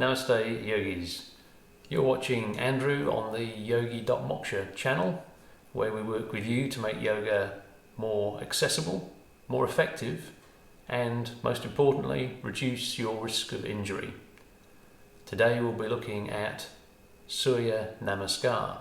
Namaste Yogis. You're watching Andrew on the yogi.moksha channel, where we work with you to make yoga more accessible, more effective, and most importantly, reduce your risk of injury. Today we'll be looking at Surya Namaskar.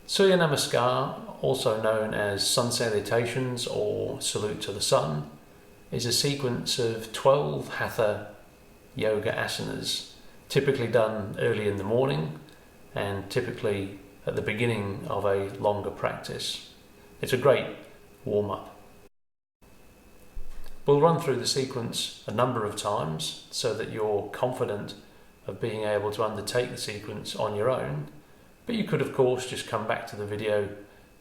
Surya Namaskar, also known as Sun Salutations or Salute to the Sun, is a sequence of 12 hatha yoga asanas, typically done early in the morning and typically at the beginning of a longer practice. It's a great warm-up. We'll run through the sequence a number of times so that you're confident of being able to undertake the sequence on your own, but you could of course just come back to the video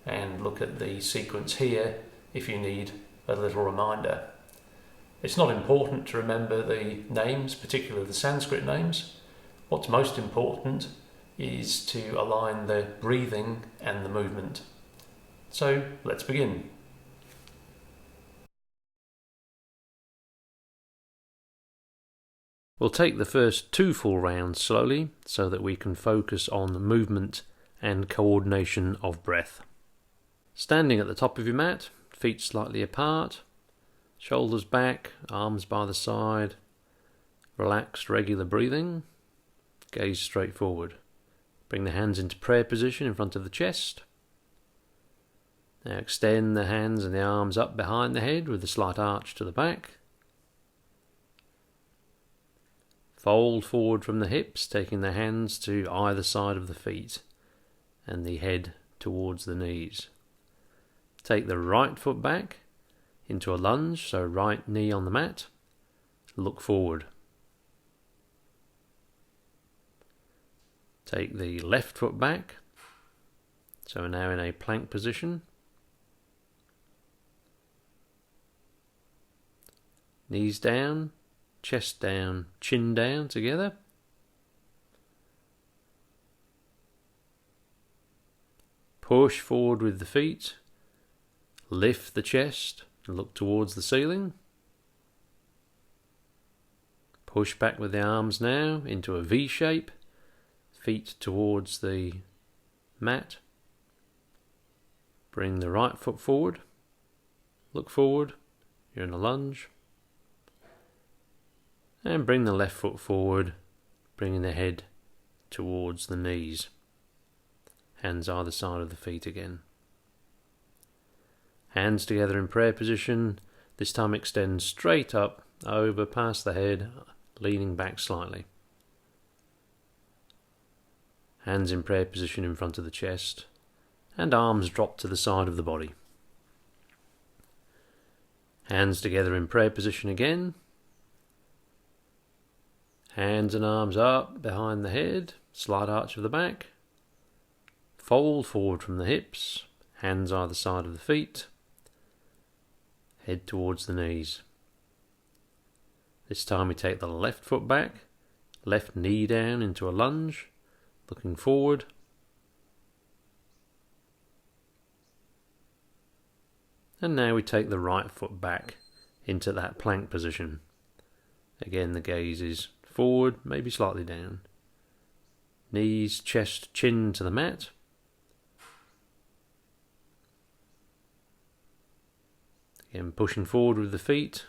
and look at the sequence here if you need a little reminder. It's not important to remember the names, particularly the Sanskrit names. What's most important is to align the breathing and the movement. So let's begin. We'll take the first 2 full rounds slowly so that we can focus on the movement and coordination of breath. Standing at the top of your mat, feet slightly apart, shoulders back, arms by the side, relaxed regular breathing, gaze straight forward. Bring the hands into prayer position in front of the chest. Now extend the hands and the arms up behind the head with a slight arch to the back. Fold forward from the hips, taking the hands to either side of the feet and the head towards the knees. Take the right foot back into a lunge, so right knee on the mat, look forward. Take the left foot back, so we're now in a plank position. Knees down, chest down, chin down together. Push forward with the feet, lift the chest, and look towards the ceiling. Push back with the arms now into a V shape, feet towards the mat. Bring the right foot forward, look forward, you're in a lunge. And bring the left foot forward, bringing the head towards the knees. Hands either side of the feet again. Hands together in prayer position. This time extend straight up, over past the head, leaning back slightly. Hands in prayer position in front of the chest, and arms drop to the side of the body. Hands together in prayer position again. Hands and arms up behind the head, slight arch of the back. Fold forward from the hips, hands either side of the feet. Head towards the knees. This time we take the left foot back, left knee down into a lunge, looking forward. And now we take the right foot back into that plank position. Again, the gaze is forward, maybe slightly down. Knees, chest, chin to the mat. Again, pushing forward with the feet,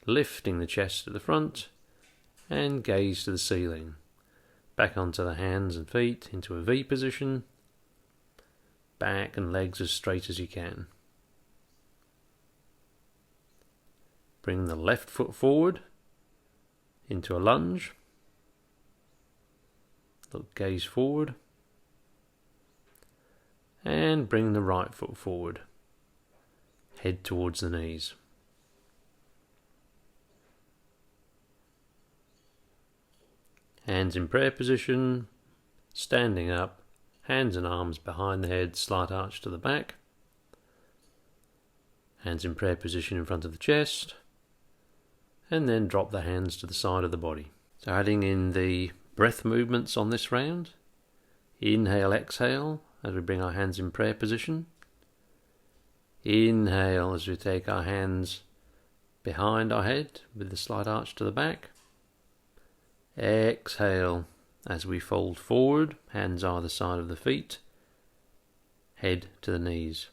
lifting the chest at the front, and gaze to the ceiling. Back onto the hands and feet into a V position. Back and legs as straight as you can. Bring the left foot forward into a lunge. Look, gaze forward. And bring the right foot forward. Head towards the knees. Hands in prayer position, standing up, hands and arms behind the head, slight arch to the back. Hands in prayer position in front of the chest, and then drop the hands to the side of the body. So adding in the breath movements on this round. Inhale, exhale, as we bring our hands in prayer position. Inhale as we take our hands behind our head with the slight arch to the back. Exhale as we fold forward, hands either side of the feet, head to the knees.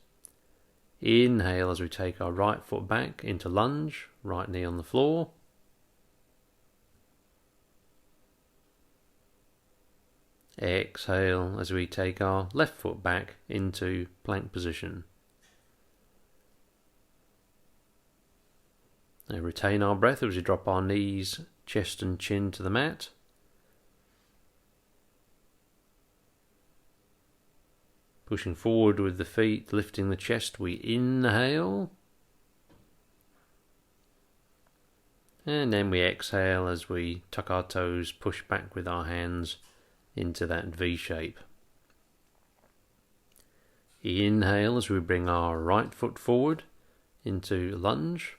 Inhale as we take our right foot back into lunge, right knee on the floor. Exhale as we take our left foot back into plank position. Now retain our breath as we drop our knees, chest and chin to the mat. Pushing forward with the feet, lifting the chest, we inhale. And then we exhale as we tuck our toes, push back with our hands into that V shape. Inhale as we bring our right foot forward into lunge.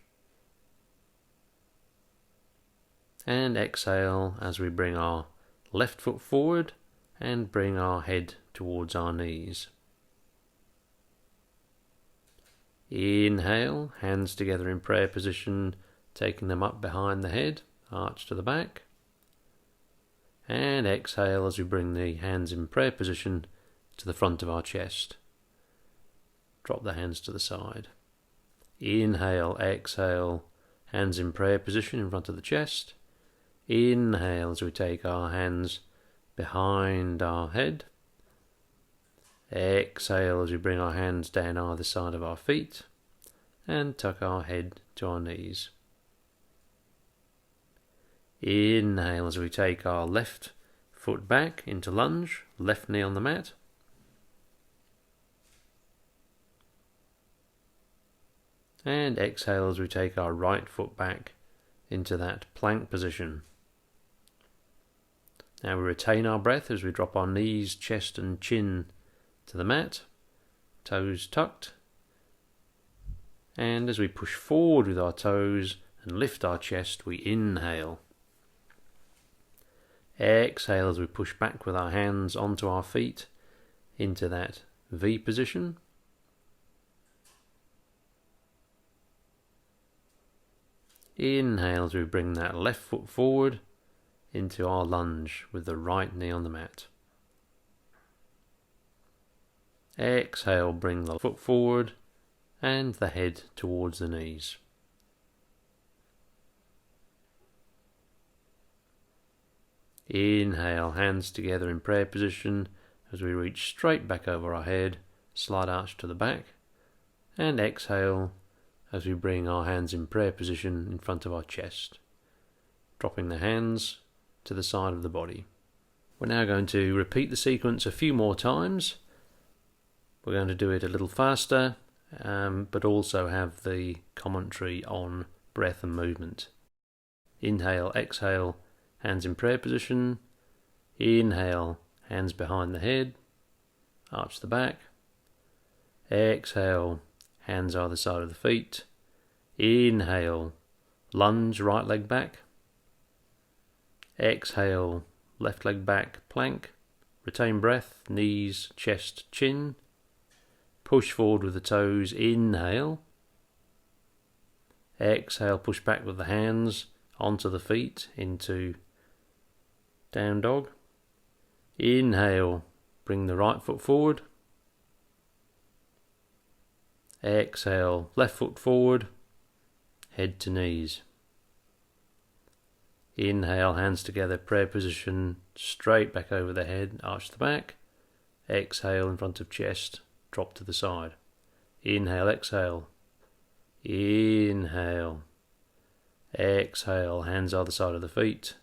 And exhale as we bring our left foot forward and bring our head towards our knees. Inhale, hands together in prayer position, taking them up behind the head, arch to the back. And exhale as we bring the hands in prayer position to the front of our chest. Drop the hands to the side. Inhale, exhale, hands in prayer position in front of the chest. Inhale as we take our hands behind our head. Exhale as we bring our hands down either side of our feet and tuck our head to our knees. Inhale as we take our left foot back into lunge, left knee on the mat. And exhale as we take our right foot back into that plank position. Now we retain our breath as we drop our knees, chest and chin to the mat, toes tucked, and as we push forward with our toes and lift our chest, we inhale. Exhale as we push back with our hands onto our feet into that V position. Inhale as we bring that left foot forward into our lunge with the right knee on the mat. Exhale, bring the foot forward and the head towards the knees. Inhale, hands together in prayer position as we reach straight back over our head, slight arch to the back. And exhale as we bring our hands in prayer position in front of our chest, dropping the hands to the side of the body. We're now going to repeat the sequence a few more times. We're going to do it a little faster, but also have the commentary on breath and movement. Inhale, exhale, hands in prayer position. Inhale, hands behind the head, arch the back. Exhale, hands either side of the feet. Inhale, lunge, right leg back. Exhale, left leg back, plank. Retain breath, knees, chest, chin. Push forward with the toes, inhale. Exhale, push back with the hands onto the feet into down dog. Inhale, bring the right foot forward. Exhale, left foot forward, head to knees. Inhale, hands together, prayer position, straight back over the head, arch the back. Exhale in front of chest, drop to the side. Inhale, exhale. Inhale. Exhale, hands either side of the feet.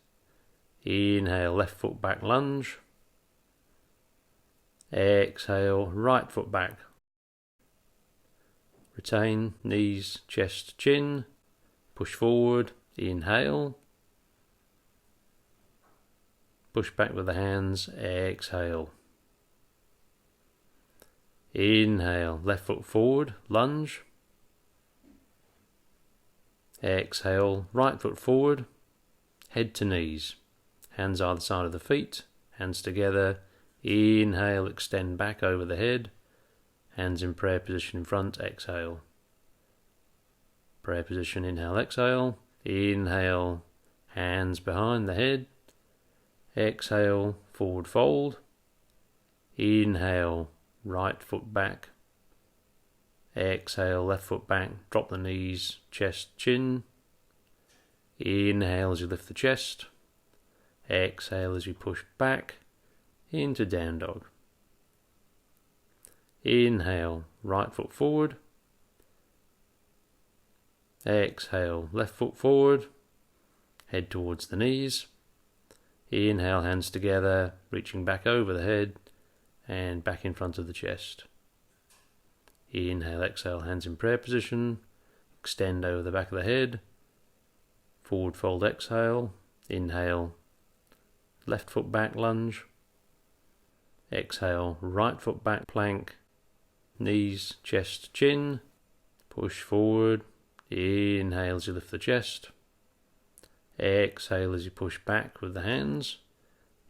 Inhale, left foot back, lunge. Exhale, right foot back. Retain, knees, chest, chin. Push forward, inhale. Push back with the hands, exhale. Inhale, left foot forward, lunge. Exhale, right foot forward, head to knees. Hands either side of the feet, hands together. Inhale, extend back over the head. Hands in prayer position in front, exhale. Prayer position, inhale, exhale. Inhale, hands behind the head. Exhale, forward fold. Inhale, right foot back. Exhale, left foot back. Drop the knees, chest, chin. Inhale as you lift the chest. Exhale as you push back into down dog. Inhale, right foot forward. Exhale, left foot forward. Head towards the knees. Inhale, hands together, reaching back over the head and back in front of the chest. Inhale, exhale, hands in prayer position. Extend over the back of the head. Forward fold, exhale. Inhale, left foot back lunge. Exhale, right foot back plank. Knees, chest, chin. Push forward. Inhale as you lift the chest. Exhale as you push back with the hands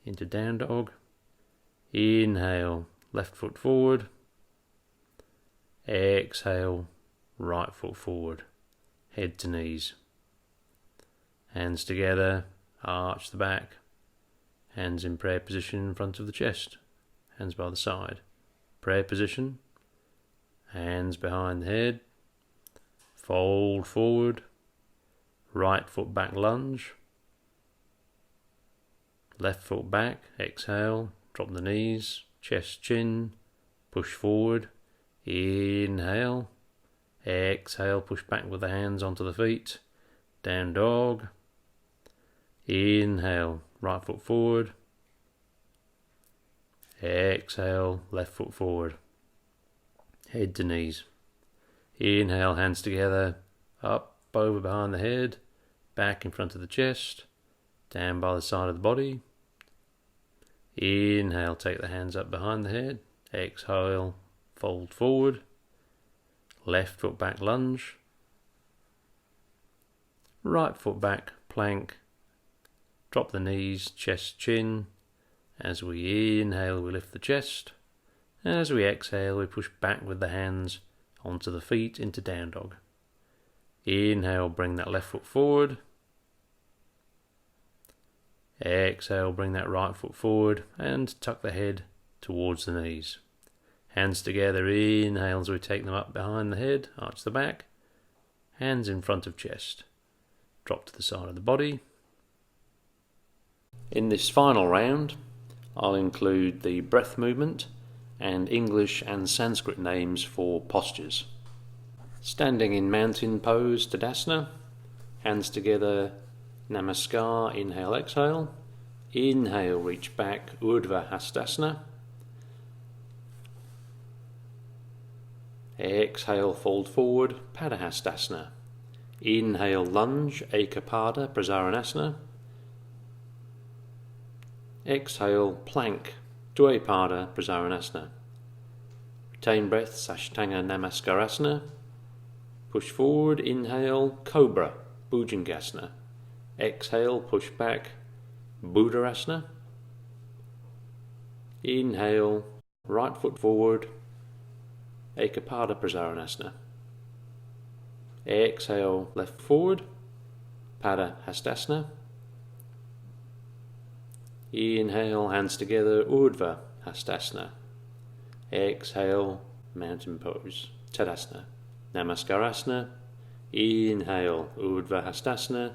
into down dog. Inhale, left foot forward. Exhale, right foot forward. Head to knees. Hands together, arch the back. Hands in prayer position in front of the chest. Hands by the side. Prayer position. Hands behind the head. Fold forward. Right foot back lunge. Left foot back. Exhale. Drop the knees. Chest, chin. Push forward. Inhale. Exhale. Push back with the hands onto the feet. Down dog. Inhale. Right foot forward. Exhale. Left foot forward. Head to knees. Inhale. Hands together. Up, over behind the head. Back in front of the chest. Down by the side of the body. Inhale. Take the hands up behind the head. Exhale. Fold forward. Left foot back lunge. Right foot back plank. Drop the knees, chest, chin. As we inhale, we lift the chest. As we exhale, we push back with the hands onto the feet into down dog. Inhale, bring that left foot forward. Exhale, bring that right foot forward and tuck the head towards the knees. Hands together, inhale as we take them up behind the head, arch the back. Hands in front of chest. Drop to the side of the body. In this final round, I'll include the breath movement and English and Sanskrit names for postures. Standing in mountain pose, Tadasana. Hands together, Namaskar, inhale, exhale. Inhale, reach back, Urdhva Hastasana. Exhale, fold forward, Padahastasana. Inhale, lunge, Ekapada, Prasaranasana. Exhale, plank, Dvaipada, Prasaranasana. Retain breath, Sashtanga Namaskarasana. Push forward, inhale, Cobra, Bhujangasana. Exhale, push back, Buddhasana. Inhale, right foot forward, Ekapada Prasaranasana. Exhale, left forward, Padahastasana. Inhale, hands together, Urdhva Hastasana. Exhale, mountain pose, Tadasana. Namaskarasana. Inhale, Urdhva Hastasana.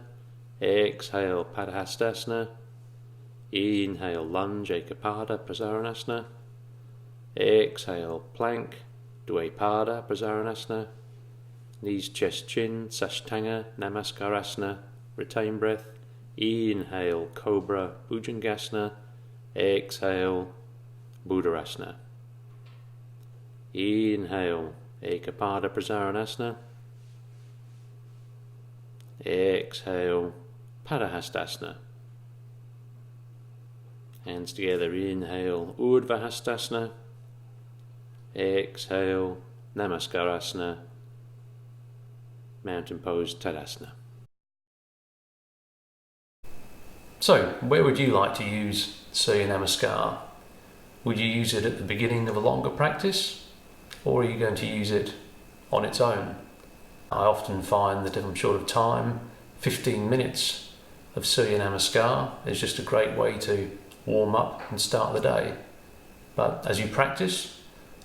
Exhale, Padahastasana. Inhale, lunge, Ekapada Prasaranasana. Exhale, plank, Dvaipada Prasaranasana. Knees, chest, chin, Sashtanga Namaskarasana. Retain breath. Inhale, Cobra, Bhujangasana. Exhale, Buddhasana. Inhale, Ekapada Prasaranasana. Exhale, Padahastasana. Hands together, inhale, Urdhva Hastasana. Exhale, Namaskarasana. Mountain pose, Tadasana. So, where would you like to use Surya Namaskar? Would you use it at the beginning of a longer practice, or are you going to use it on its own? I often find that if I'm short of time, 15 minutes of Surya Namaskar is just a great way to warm up and start the day. But as you practice,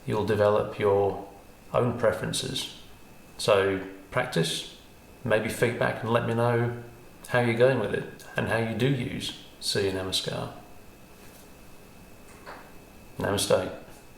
you'll develop your own preferences. So practice, maybe feedback, and let me know how you're going with it and how you do use Surya Namaskar. Namaste.